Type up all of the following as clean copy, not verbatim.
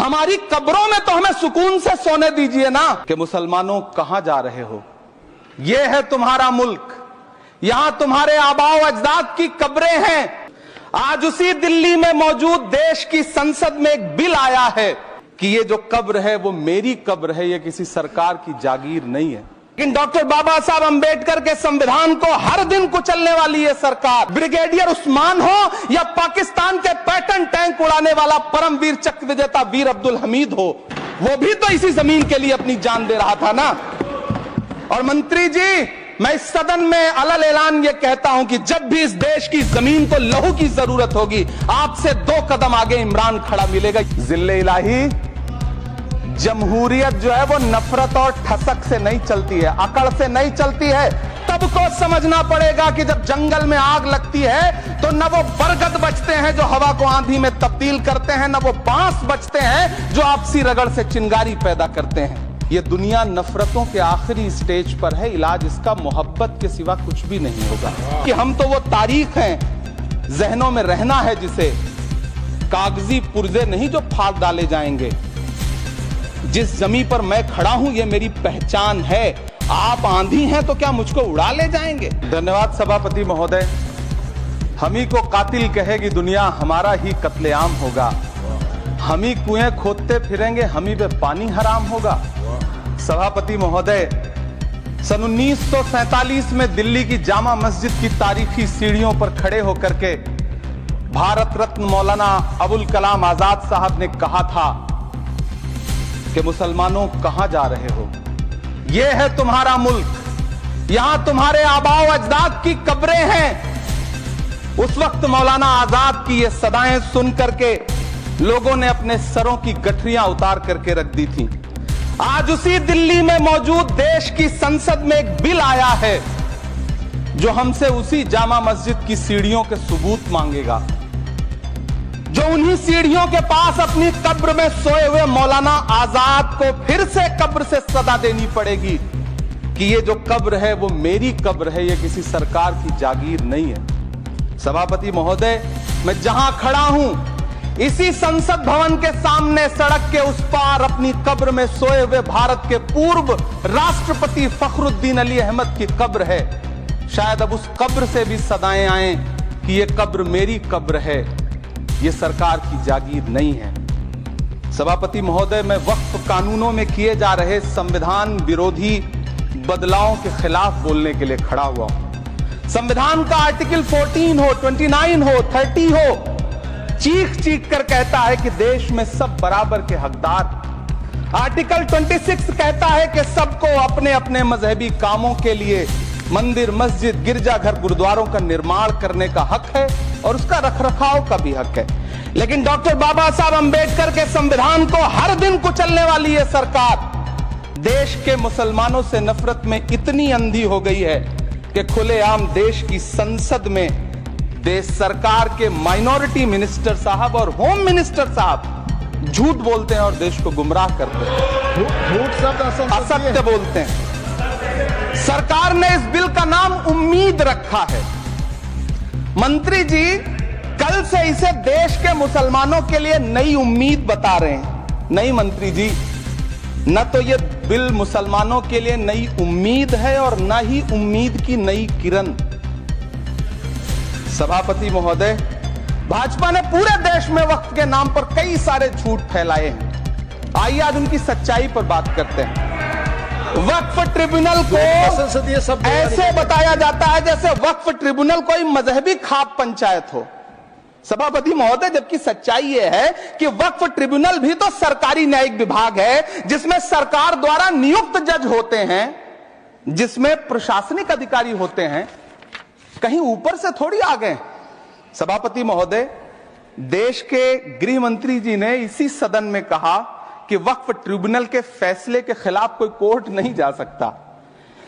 हमारी कब्रों में तो हमें सुकून से सोने दीजिए ना। कि मुसलमानों कहां जा रहे हो, यह है तुम्हारा मुल्क, यहां तुम्हारे आबाओ अजदाद की कब्रें हैं। आज उसी दिल्ली में मौजूद देश की संसद में एक बिल आया है कि ये जो कब्र है वो मेरी कब्र है, ये किसी सरकार की जागीर नहीं है। लेकिन डॉक्टर बाबा साहब अंबेडकर के संविधान को हर दिन कुचलने वाली ये सरकार, ब्रिगेडियर उस्मान हो या पाकिस्तान के पैटर्न टैंक उड़ाने वाला परमवीर चक्र विजेता वीर अब्दुल हमीद हो, वो भी तो इसी जमीन के लिए अपनी जान दे रहा था ना। और मंत्री जी, मैं इस सदन में अलल ऐलान ये कहता हूं कि जब भी इस देश की जमीन को लहू की जरूरत होगी, आपसे 2 कदम आगे इमरान खड़ा मिलेगा। जिल्ले इलाही, जमहूरियत जो है वो नफरत और ठसक से नहीं चलती है, अकड़ से नहीं चलती है। तब को समझना पड़ेगा कि जब जंगल में आग लगती है तो न वो बरगद बचते हैं जो हवा को आंधी में तब्दील करते हैं, न वो बांस बचते हैं जो आपसी रगड़ से चिंगारी पैदा करते हैं। ये दुनिया नफरतों के आखिरी स्टेज पर है, इलाज इसका मोहब्बत के सिवा कुछ भी नहीं होगा। कि हम तो वो तारीख हैं, जहनों में रहना है जिसे, कागजी पुर्जे नहीं जो फाड़ डाले जाएंगे। जिस जमीन पर मैं खड़ा हूं ये मेरी पहचान है। आप आंधी हैं तो क्या मुझको उड़ा ले जाएंगे? धन्यवाद सभापति महोदय। हम ही को कातिल कहेगी दुनिया, हमारा ही कत्लेआम होगा। हम ही कुएं खोदते फिरेंगे, हम ही पे पानी हराम होगा। सभापति महोदय, सन 1947 में दिल्ली की जामा मस्जिद की तारीखी सीढ़ियों पर खड़े होकर के भारत रत्न मौलाना अबुल कलाम आजाद साहब ने कहा था कि मुसलमानों कहां जा रहे हो, यह है तुम्हारा मुल्क, यहां तुम्हारे आबाओ अजदाद की कब्रें हैं। उस वक्त मौलाना आजाद की ये सदाएं सुन करके लोगों ने अपने सरों की गठरियां उतार करके रख दी थी। आज उसी दिल्ली में मौजूद देश की संसद में एक बिल आया है जो हमसे उसी जामा मस्जिद की सीढ़ियों के सबूत मांगेगा, जो उन्हीं सीढ़ियों के पास अपनी कब्र में सोए हुए मौलाना आजाद को फिर से कब्र से सदा देनी पड़ेगी कि ये जो कब्र है वो मेरी कब्र है, ये किसी सरकार की जागीर नहीं है। सभापति महोदय, मैं जहां खड़ा हूं इसी संसद भवन के सामने सड़क के उस पार अपनी कब्र में सोए हुए भारत के पूर्व राष्ट्रपति फखरुद्दीन अली अहमद की कब्र है। शायद अब उस कब्र से भी सदाएं आए कि ये कब्र मेरी कब्र है, ये सरकार की जागीर नहीं है। सभापति महोदय, मैं वक्फ कानूनों में किए जा रहे संविधान विरोधी बदलावों के खिलाफ बोलने के लिए खड़ा हुआ हूं। संविधान का आर्टिकल 14 हो, 29 हो, 30 हो, चीख चीख कर कहता है कि देश में सब बराबर के हकदार। आर्टिकल 26 कहता है कि सबको अपने अपने मजहबी कामों के लिए मंदिर, मस्जिद, गिरजाघर, गुरुद्वारों का निर्माण करने का हक है और उसका रखरखाव का भी हक है। लेकिन डॉक्टर बाबा साहब अंबेडकर के संविधान को हर दिन कुचलने वाली ये सरकार देश के मुसलमानों से नफरत में इतनी अंधी हो गई है कि खुलेआम देश की संसद में देश सरकार के माइनॉरिटी मिनिस्टर साहब और होम मिनिस्टर साहब झूठ बोलते हैं और देश को गुमराह करते हैं, झूठ शब्द असत्य बोलते हैं। सरकार ने इस बिल का नाम उम्मीद रखा है। मंत्री जी, कल से इसे देश के मुसलमानों के लिए नई उम्मीद बता रहे हैं। नहीं मंत्री जी, न तो ये बिल मुसलमानों के लिए नई उम्मीद है और न ही उम्मीद की नई किरण। सभापति महोदय, भाजपा ने पूरे देश में वक्फ के नाम पर कई सारे झूठ फैलाए हैं। आइए आज उनकी सच्चाई पर बात करते हैं। वक्फ ट्रिब्यूनल को ऐसे बताया जाता है जैसे वक्फ ट्रिब्यूनल कोई मजहबी खाप पंचायत हो। सभापति महोदय, जबकि सच्चाई यह है कि वक्फ ट्रिब्यूनल भी तो सरकारी न्यायिक विभाग है जिसमें सरकार द्वारा नियुक्त जज होते हैं, जिसमें प्रशासनिक अधिकारी होते हैं, कहीं ऊपर से थोड़ी आ गए। सभापति महोदय, देश के गृह मंत्री जी ने इसी सदन में कहा कि वक्फ ट्रिब्यूनल के फैसले के खिलाफ कोई कोर्ट नहीं जा सकता,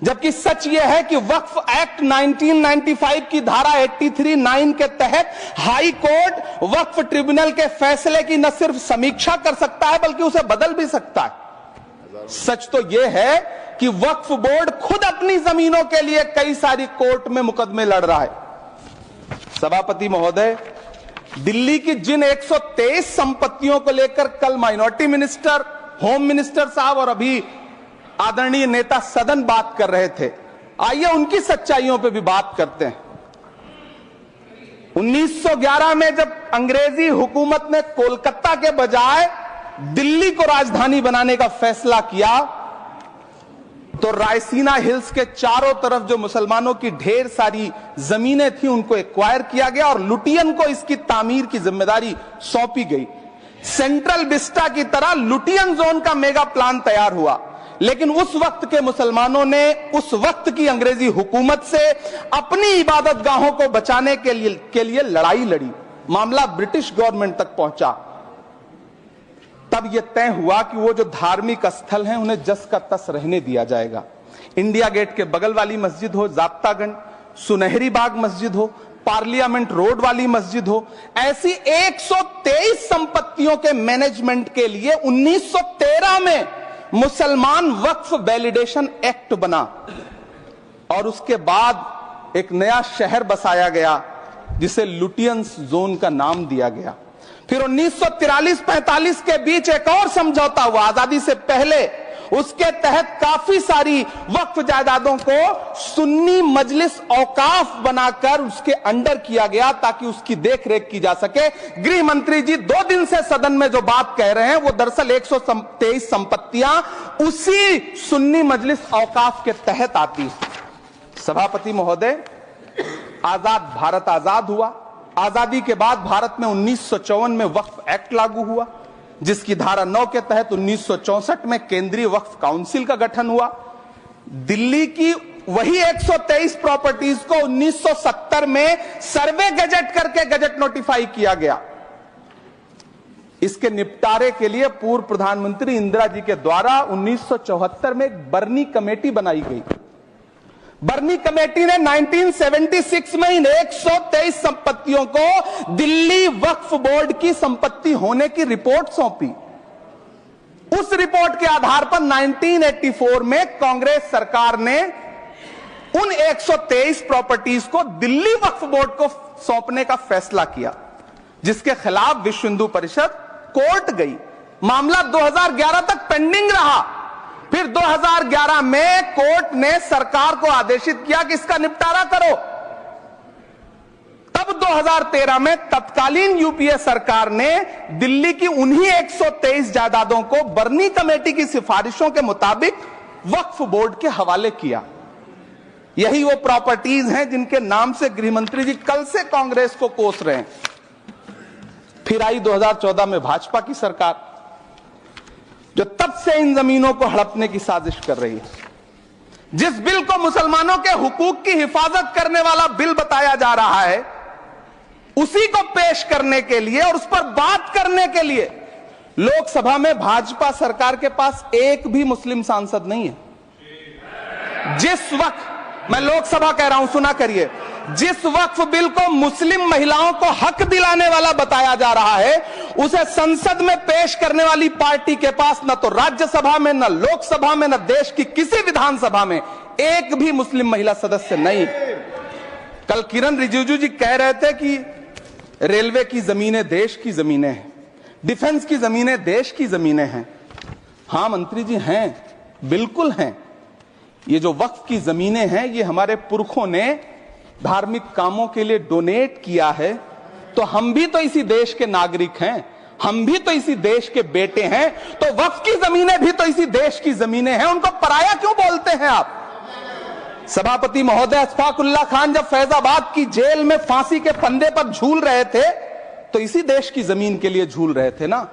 जबकि सच यह है कि वक्फ एक्ट 1995 की धारा 83(9) के तहत हाई कोर्ट वक्फ ट्रिब्यूनल के फैसले की न सिर्फ समीक्षा कर सकता है बल्कि उसे बदल भी सकता है। सच तो यह है कि वक्फ बोर्ड खुद अपनी जमीनों के लिए कई सारी कोर्ट में मुकदमे लड़ रहा है। सभापति महोदय, दिल्ली की जिन 123 संपत्तियों को लेकर कल माइनॉरिटी मिनिस्टर, होम मिनिस्टर साहब और अभी आदरणीय नेता सदन बात कर रहे थे, आइए उनकी सच्चाइयों पे भी बात करते हैं। 1911 में जब अंग्रेजी हुकूमत ने कोलकाता के बजाय दिल्ली को राजधानी बनाने का फैसला किया, तो रायसीना हिल्स के चारों तरफ जो मुसलमानों की ढेर सारी जमीनें थी उनको एक्वायर किया गया और लुटियन को इसकी तामीर की जिम्मेदारी सौंपी गई। सेंट्रल विस्टा की तरह लुटियन जोन का मेगा प्लान तैयार हुआ, लेकिन उस वक्त के मुसलमानों ने उस वक्त की अंग्रेजी हुकूमत से अपनी इबादत गाहों को बचाने के लिए लड़ाई लड़ी। मामला ब्रिटिश गवर्नमेंट तक पहुंचा। तब यह तय हुआ कि वो जो धार्मिक स्थल हैं उन्हें जस का तस रहने दिया जाएगा। इंडिया गेट के बगल वाली मस्जिद हो, जाप्तागंज, सुनहरी बाग मस्जिद हो, पार्लियामेंट रोड वाली मस्जिद हो, ऐसी 123 संपत्तियों के मैनेजमेंट के लिए 1913 में मुसलमान वक्फ वैलिडेशन एक्ट बना और उसके बाद एक नया शहर बसाया गया जिसे लुटियंस जोन का नाम दिया गया। फिर 1943-45 के बीच एक और समझौता हुआ आजादी से पहले, उसके तहत काफी सारी वक्फ जायदादों को सुन्नी मजलिस औकाफ बनाकर उसके अंडर किया गया ताकि उसकी देखरेख की जा सके। गृह मंत्री जी 2 दिन से सदन में जो बात कह रहे हैं वो दरअसल 123 संपत्तियां उसी सुन्नी मजलिस औकाफ के तहत आती। सभापति महोदय, आजाद भारत आजाद हुआ। आजादी के बाद भारत में 1954 में वक्फ एक्ट लागू हुआ, जिसकी धारा 9 के तहत 1964 में केंद्रीय वक्फ काउंसिल का गठन हुआ। दिल्ली की वही 123 प्रॉपर्टीज को 1970 में सर्वे गजट करके गजट नोटिफाई किया गया। इसके निपटारे के लिए पूर्व प्रधानमंत्री इंदिरा जी के द्वारा 1974 में एक बर्नी कमेटी बनाई गई। बर्नी कमेटी ने 1976 में इन 123 संपत्तियों को दिल्ली वक्फ बोर्ड की संपत्ति होने की रिपोर्ट सौंपी। उस रिपोर्ट के आधार पर 1984 में कांग्रेस सरकार ने उन 123 प्रॉपर्टीज को दिल्ली वक्फ बोर्ड को सौंपने का फैसला किया, जिसके खिलाफ विश्व हिंदू परिषद कोर्ट गई। मामला 2011 तक पेंडिंग रहा। फिर 2011 में कोर्ट ने सरकार को आदेशित किया कि इसका निपटारा करो। तब 2013 में तत्कालीन यूपीए सरकार ने दिल्ली की उन्हीं 123 जायदादों को बर्नी कमेटी की सिफारिशों के मुताबिक वक्फ बोर्ड के हवाले किया। यही वो प्रॉपर्टीज हैं जिनके नाम से गृहमंत्री जी कल से कांग्रेस को कोस रहे हैं। फिर आई 2014 में भाजपा की सरकार, जो तब से इन जमीनों को हड़पने की साजिश कर रही है। जिस बिल को मुसलमानों के हुकूक की हिफाजत करने वाला बिल बताया जा रहा है, उसी को पेश करने के लिए और उस पर बात करने के लिए लोकसभा में भाजपा सरकार के पास एक भी मुस्लिम सांसद नहीं है। जिस वक्त, मैं लोकसभा कह रहा हूं, सुना करिए, जिस वक्फ बिल को मुस्लिम महिलाओं को हक दिलाने वाला बताया जा रहा है, उसे संसद में पेश करने वाली पार्टी के पास न तो राज्यसभा में, न लोकसभा में, न देश की किसी विधानसभा में एक भी मुस्लिम महिला सदस्य नहीं। कल किरण रिजिजू जी कह रहे थे कि रेलवे की जमीनें देश की जमीनें हैं, डिफेंस की जमीनें देश की जमीनें हैं। हां मंत्री जी, हैं, बिल्कुल हैं। ये जो वक्फ की जमीनें हैं, ये हमारे पुरखों ने धार्मिक कामों के लिए डोनेट किया है, तो हम भी तो इसी देश के नागरिक हैं, हम भी तो इसी देश के बेटे हैं, तो वक्फ की जमीनें भी तो इसी देश की जमीनें हैं। उनको पराया क्यों बोलते हैं आप? सभापति महोदय, अशफाकुल्लाह खान जब फैजाबाद की जेल में फांसी के फंदे पर झूल रहे थे, तो इसी देश की जमीन के लिए झूल रहे थे ना।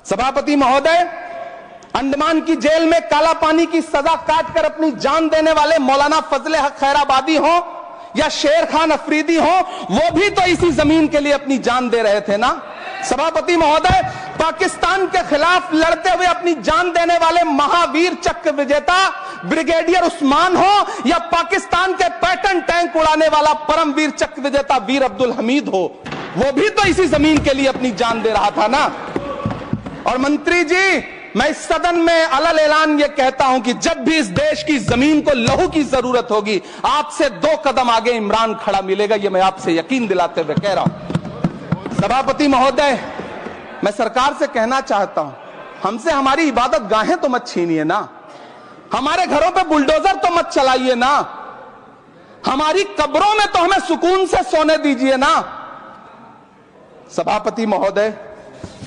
सभापति महोदय, अंडमान की जेल में काला पानी की सजा काटकर अपनी जान देने वाले मौलाना फजले हक खैराबादी हो या शेर खान अफरीदी हो, वो भी तो इसी जमीन के लिए अपनी जान दे रहे थे ना। सभापति महोदय, पाकिस्तान के खिलाफ लड़ते हुए अपनी जान देने वाले महावीर चक्र विजेता ब्रिगेडियर उस्मान हो या पाकिस्तान के पैटर्न टैंक उड़ाने वाला परमवीर चक्र विजेता वीर अब्दुल हमीद हो, वो भी तो इसी जमीन के लिए अपनी जान दे रहा था ना। और मंत्री जी, मैं इस सदन में अलल ऐलान ये कहता हूं कि जब भी इस देश की जमीन को लहू की जरूरत होगी, आपसे 2 कदम आगे इमरान खड़ा मिलेगा। ये मैं आपसे यकीन दिलाते हुए कह रहा हूं। सभापति महोदय, मैं सरकार से कहना चाहता हूं, हमसे हमारी इबादत गाहें तो मत छीनिए ना, हमारे घरों पे बुलडोजर तो मत चलाइए ना, हमारी कब्रों में तो हमें सुकून से सोने दीजिए ना। सभापति महोदय,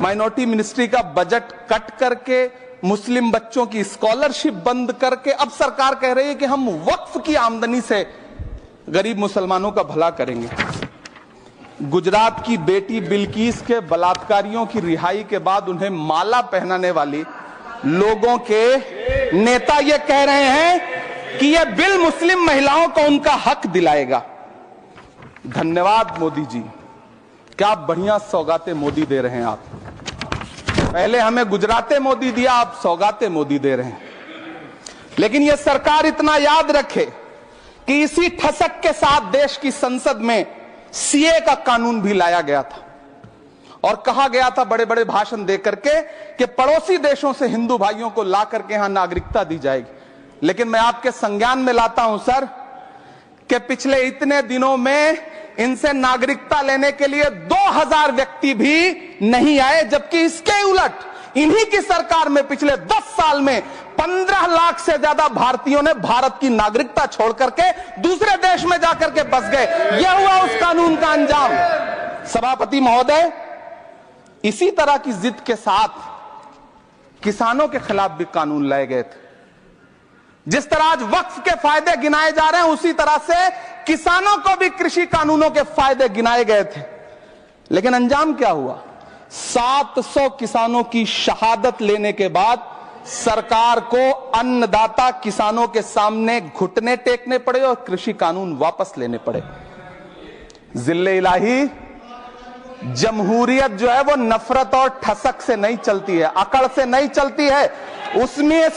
माइनॉरिटी मिनिस्ट्री का बजट कट करके, मुस्लिम बच्चों की स्कॉलरशिप बंद करके अब सरकार कह रही है कि हम वक्फ की आमदनी से गरीब मुसलमानों का भला करेंगे। गुजरात की बेटी बिल्किस के बलात्कारियों की रिहाई के बाद उन्हें माला पहनाने वाली लोगों के नेता ये कह रहे हैं कि यह बिल मुस्लिम महिलाओं को उनका हक दिलाएगा। धन्यवाद मोदी जी, क्या बढ़िया सौगातें मोदी दे रहे हैं आप। पहले हमें गुजराते मोदी दिया, आप सौगातें मोदी दे रहे हैं। लेकिन यह सरकार इतना याद रखे कि इसी ठसक के साथ देश की संसद में सीए का कानून भी लाया गया था और कहा गया था बड़े बड़े भाषण देकर के कि पड़ोसी देशों से हिंदू भाइयों को ला करके यहां नागरिकता दी जाएगी। लेकिन मैं आपके संज्ञान में लाता हूं सर कि पिछले इतने दिनों में इनसे नागरिकता लेने के लिए 2000 व्यक्ति भी नहीं आए, जबकि इसके उलट इन्हीं की सरकार में पिछले 10 साल में 15 लाख से ज्यादा भारतीयों ने भारत की नागरिकता छोड़ करके दूसरे देश में जाकर के बस गए। यह हुआ उस कानून का अंजाम। सभापति महोदय, इसी तरह की जिद के साथ किसानों के खिलाफ भी कानून लाए गए थे। जिस तरह आज वक्फ के फायदे गिनाए जा रहे हैं, उसी तरह से किसानों को भी कृषि कानूनों के फायदे गिनाए गए थे। लेकिन अंजाम क्या हुआ? 700 किसानों की शहादत लेने के बाद सरकार को अन्नदाता किसानों के सामने घुटने टेकने पड़े और कृषि कानून वापस लेने पड़े। जिल्ले इलाही, जमहूरियत जो है वो नफरत और ठसक से नहीं चलती है, अकड़ से नहीं चलती है, उसमें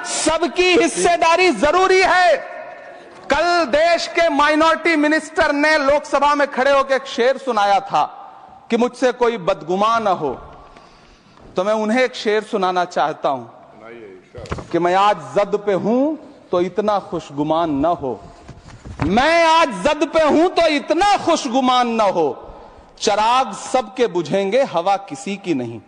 सबकी हिस्सेदारी जरूरी है। कल देश के माइनॉरिटी मिनिस्टर ने लोकसभा में खड़े होकर एक शेर सुनाया था कि मुझसे कोई बदगुमान न हो, तो मैं उन्हें एक शेर सुनाना चाहता हूं कि मैं आज जद पे हूं तो इतना खुशगुमान न हो, मैं आज जद पे हूं तो इतना खुशगुमान न हो, चराग सबके बुझेंगे हवा किसी की नहीं।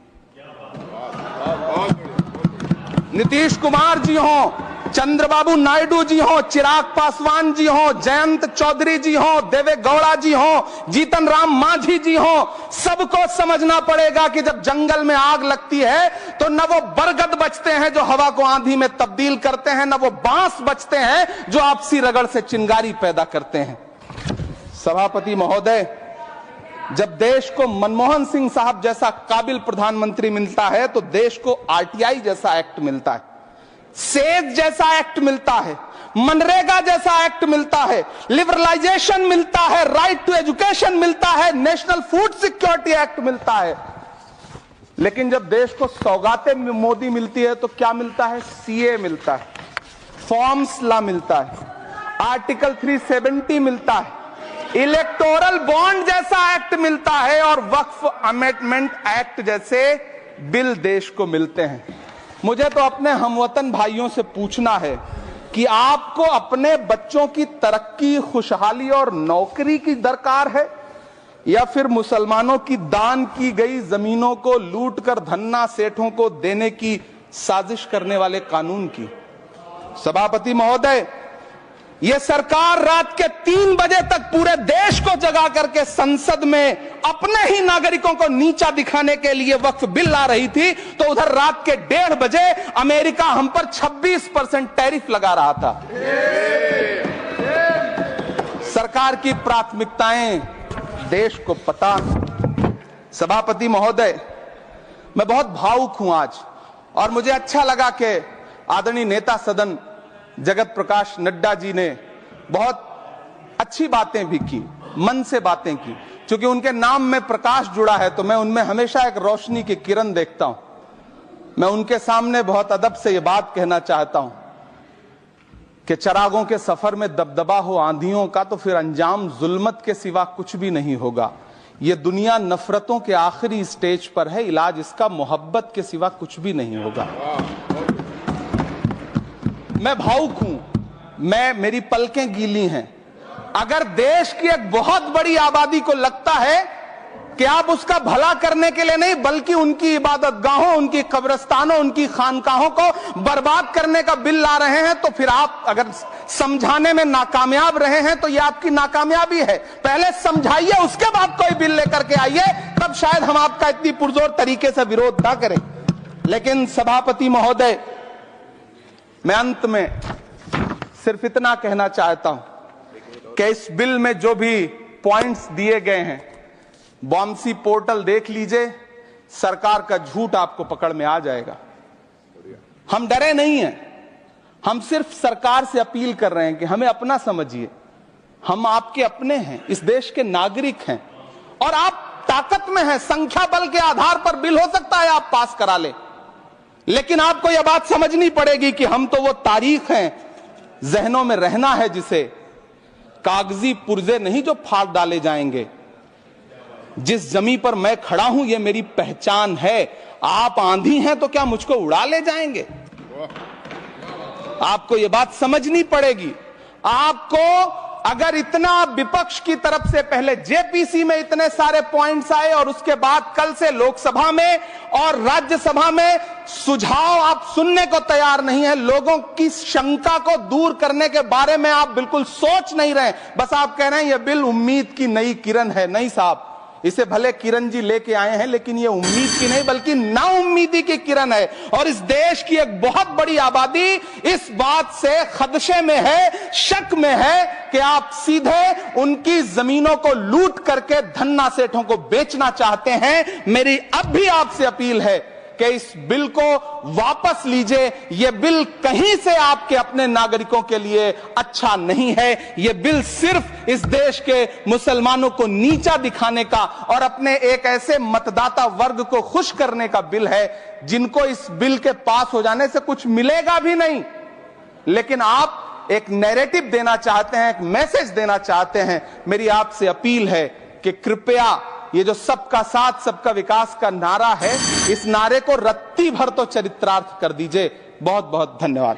नीतीश कुमार जी हो, चंद्रबाबू नायडू जी हो, चिराग पासवान जी हो, जयंत चौधरी जी हो, देवे गौड़ा जी हो, जीतन राम मांझी जी हो, सबको समझना पड़ेगा कि जब जंगल में आग लगती है तो न वो बरगद बचते हैं जो हवा को आंधी में तब्दील करते हैं, न वो बांस बचते हैं जो आपसी रगड़ से चिंगारी पैदा करते हैं। सभापति महोदय, जब देश को मनमोहन सिंह साहब जैसा काबिल प्रधानमंत्री मिलता है तो देश को आरटीआई जैसा एक्ट मिलता है, सेज जैसा एक्ट मिलता है, मनरेगा जैसा एक्ट मिलता है, लिबरलाइजेशन मिलता है, राइट टू एजुकेशन मिलता है, नेशनल फूड सिक्योरिटी एक्ट मिलता है। लेकिन जब देश को सौगातें मोदी मिलती है तो क्या मिलता है? सीए मिलता है, फॉर्म्स लॉ मिलता है, आर्टिकल 370 मिलता है, इलेक्टोरल बॉन्ड जैसा एक्ट मिलता है और वक्फ अमेंडमेंट एक्ट जैसे बिल देश को मिलते हैं। मुझे तो अपने हमवतन भाइयों से पूछना है कि आपको अपने बच्चों की तरक्की, खुशहाली और नौकरी की दरकार है या फिर मुसलमानों की दान की गई जमीनों को लूटकर धन्ना सेठों को देने की साजिश करने वाले कानून की? सभापति महोदय, यह सरकार रात के 3 बजे तक पूरे देश को जगा करके संसद में अपने ही नागरिकों को नीचा दिखाने के लिए वक्फ बिल ला रही थी, तो उधर रात के 1:30 बजे अमेरिका हम पर 26% टैरिफ लगा रहा था। सरकार की प्राथमिकताएं देश को पता। सभापति महोदय, मैं बहुत भावुक हूं आज, और मुझे अच्छा लगा कि आदरणीय नेता सदन जगत प्रकाश नड्डा जी ने बहुत अच्छी बातें भी की, मन से बातें की। क्योंकि उनके नाम में प्रकाश जुड़ा है तो मैं उनमें हमेशा एक रोशनी की किरण देखता हूं। मैं उनके सामने बहुत अदब से यह बात कहना चाहता हूं कि चरागों के सफर में दबदबा हो आंधियों का तो फिर अंजाम जुल्मत के सिवा कुछ भी नहीं होगा। यह दुनिया नफरतों के आखिरी स्टेज पर है, इलाज इसका मोहब्बत के सिवा कुछ भी नहीं होगा। मैं भावुक हूं, मेरी पलकें गीली हैं। अगर देश की एक बहुत बड़ी आबादी को लगता है कि आप उसका भला करने के लिए नहीं बल्कि उनकी इबादत गाहों, उनकी कब्रिस्तानों, उनकी खानकाहों को बर्बाद करने का बिल ला रहे हैं, तो फिर आप अगर समझाने में नाकामयाब रहे हैं तो यह आपकी नाकामयाबी है। पहले समझाइए, उसके बाद कोई बिल लेकर के आइए, तब शायद हम आपका इतनी पुरजोर तरीके से विरोध ना करें। लेकिन सभापति महोदय, मैं अंत में सिर्फ इतना कहना चाहता हूं कि इस बिल में जो भी पॉइंट्स दिए गए हैं, बॉम्सी पोर्टल देख लीजिए, सरकार का झूठ आपको पकड़ में आ जाएगा। हम डरे नहीं हैं, हम सिर्फ सरकार से अपील कर रहे हैं कि हमें अपना समझिए। हम आपके अपने हैं, इस देश के नागरिक हैं और आप ताकत में हैं। संख्या बल के आधार पर बिल हो सकता है आप पास करा ले, लेकिन आपको यह बात समझनी पड़ेगी कि हम तो वो तारीख हैं, जहनों में रहना है जिसे कागजी पुर्जे नहीं जो फाड़ डाले जाएंगे। जिस जमीन पर मैं खड़ा हूं ये मेरी पहचान है। आप आंधी हैं तो क्या मुझको उड़ा ले जाएंगे? आपको यह बात समझनी पड़ेगी। आपको अगर इतना विपक्ष की तरफ से पहले जेपीसी में इतने सारे पॉइंट्स आए और उसके बाद कल से लोकसभा में और राज्यसभा में सुझाव आप सुनने को तैयार नहीं है, लोगों की शंका को दूर करने के बारे में आप बिल्कुल सोच नहीं रहे, बस आप कह रहे हैं यह बिल उम्मीद की नई किरण है। नहीं साहब, इसे भले किरण जी लेके आए हैं, लेकिन ये उम्मीद की नहीं बल्कि नाउम्मीदी की किरण है। और इस देश की एक बहुत बड़ी आबादी इस बात से खदशे में है, शक में है कि आप सीधे उनकी जमीनों को लूट करके धन्ना सेठों को बेचना चाहते हैं। मेरी अब भी आपसे अपील है कि इस बिल को वापस लीजिए। यह बिल कहीं से आपके अपने नागरिकों के लिए अच्छा नहीं है। यह बिल सिर्फ इस देश के मुसलमानों को नीचा दिखाने का और अपने एक ऐसे मतदाता वर्ग को खुश करने का बिल है जिनको इस बिल के पास हो जाने से कुछ मिलेगा भी नहीं। लेकिन आप एक नैरेटिव देना चाहते हैं, एक मैसेज देना चाहते हैं। मेरी आपसे अपील है कि कृपया ये जो सबका साथ सबका विकास का नारा है, इस नारे को रत्ती भर तो चरित्रार्थ कर दीजिए। बहुत बहुत धन्यवाद।